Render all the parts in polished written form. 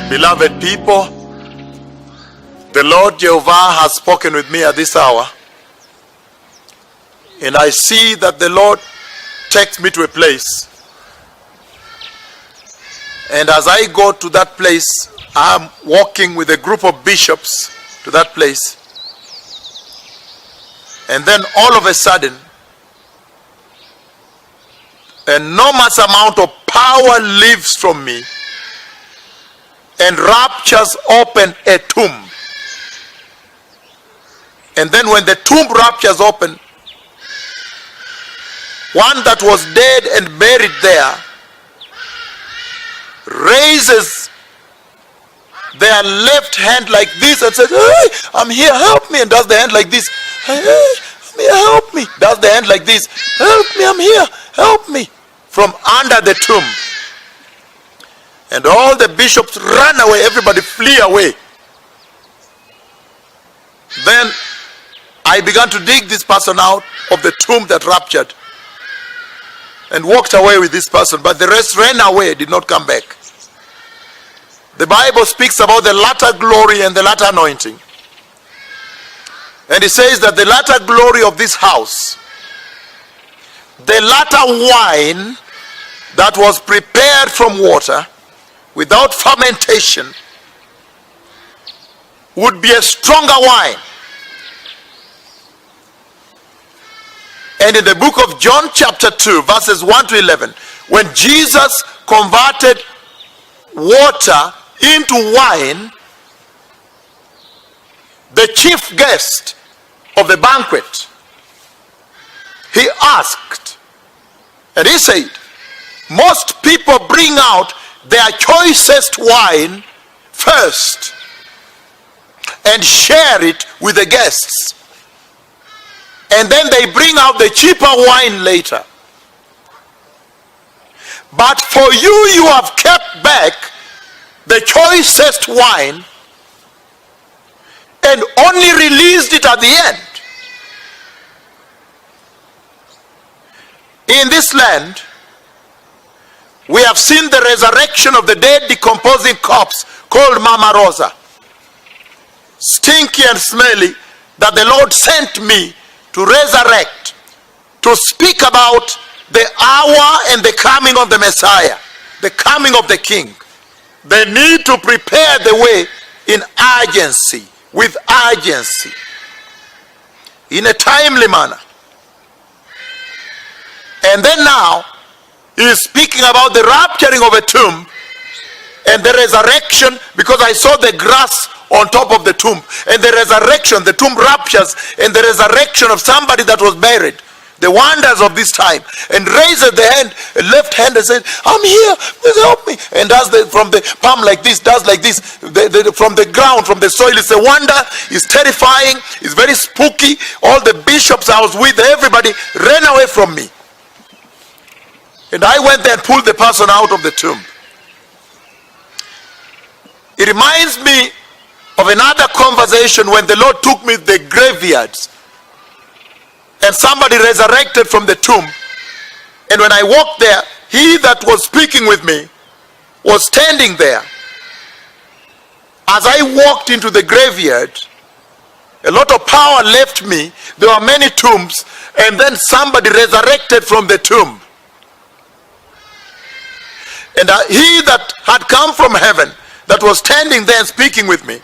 Beloved people, the Lord Jehovah has spoken with me at this hour, and I see that the Lord takes me to a place, and as I go to that place, I'm walking with a group of bishops to that place, and then all of a sudden, an enormous amount of power leaves from me and raptures open a tomb. And then when the tomb raptures open, one that was dead and buried there raises their left hand like this and says, "Hey, I'm here, help me," and does the hand like this. "Hey, I'm here, help me." Does the hand like this. "Help me, I'm here, help me," from under the tomb. And all the bishops run away, everybody flee away. Then I began to dig this person out of the tomb that ruptured and walked away with this person, but the rest ran away, did not come back. The Bible speaks about the latter glory and the latter anointing. And it says that the latter glory of this house, the latter wine that was prepared from water without fermentation, would be a stronger wine. And in the book of John chapter 2 verses 1 to 11, when Jesus converted water into wine, the chief guest of the banquet, he asked, and he said, most people bring out their choicest wine first and share it with the guests, and then they bring out the cheaper wine later. But for you, you have kept back the choicest wine and only released it at the end. In this land, we have seen the resurrection of the dead decomposing corpse called Mama Rosa, stinky and smelly, that the Lord sent me to resurrect, to speak about the hour and the coming of the Messiah, the coming of the King. They need to prepare the way in urgency, with urgency, in a timely manner. And then now, he is speaking about the rapturing of a tomb and the resurrection, because I saw the grass on top of the tomb, and the resurrection, the tomb ruptures, and the resurrection of somebody that was buried, the wonders of this time, and raises the hand, left hand, and says, "I'm here, please help me," and does from the palm like this, does like this, from the ground, from the soil. It's a wonder, it's terrifying, it's very spooky. All the bishops I was with, everybody ran away from me. And I went there and pulled the person out of the tomb. It reminds me of another conversation when the Lord took me to the graveyards and somebody resurrected from the tomb. And when I walked there, he that was speaking with me was standing there. As I walked into the graveyard, a lot of power left me. There were many tombs, and then somebody resurrected from the tomb. And he that had come from heaven, that was standing there and speaking with me,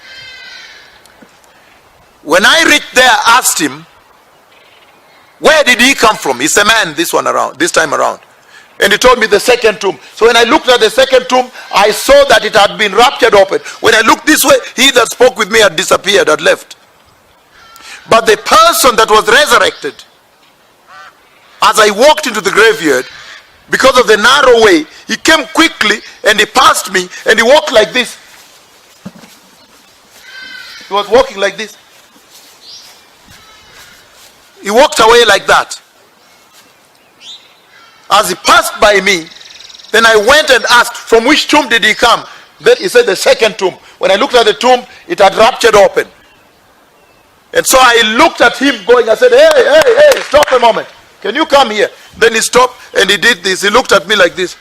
when I reached there, I asked him, where did he come from? He's a man, this time around. And he told me the second tomb. So when I looked at the second tomb, I saw that it had been ruptured open. When I looked this way, he that spoke with me had disappeared, had left. But the person that was resurrected, as I walked into the graveyard, because of the narrow way, he came quickly and he passed me and he walked like this. He was walking like this. He walked away like that. As he passed by me, then I went and asked, from which tomb did he come? Then he said, the second tomb. When I looked at the tomb, it had ruptured open. And so I looked at him going, I said, hey, stop a moment. Can you come here? Then he stopped and he did this. He looked at me like this.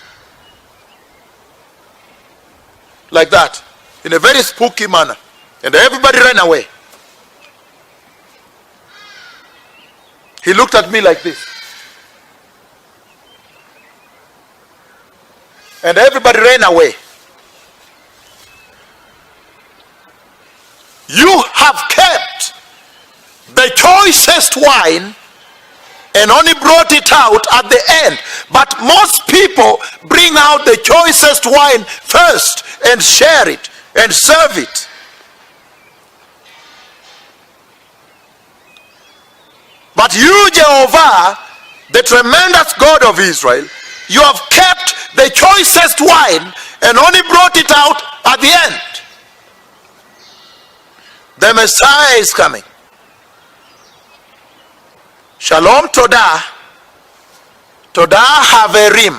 Like that. in a very spooky manner. And everybody ran away. He looked at me like this. And everybody ran away. You have kept the choicest wine and only brought it out at the end. But most people bring out the choicest wine first and share it and serve it. But you, Jehovah, the tremendous God of Israel, you have kept the choicest wine and only brought it out at the end. The Messiah is coming. Shalom Todah. Todah Haverim.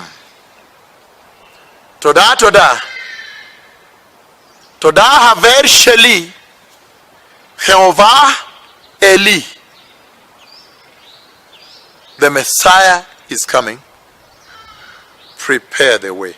Todah Todah. Todah Haver Sheli. Jehovah Eli. The Messiah is coming. Prepare the way.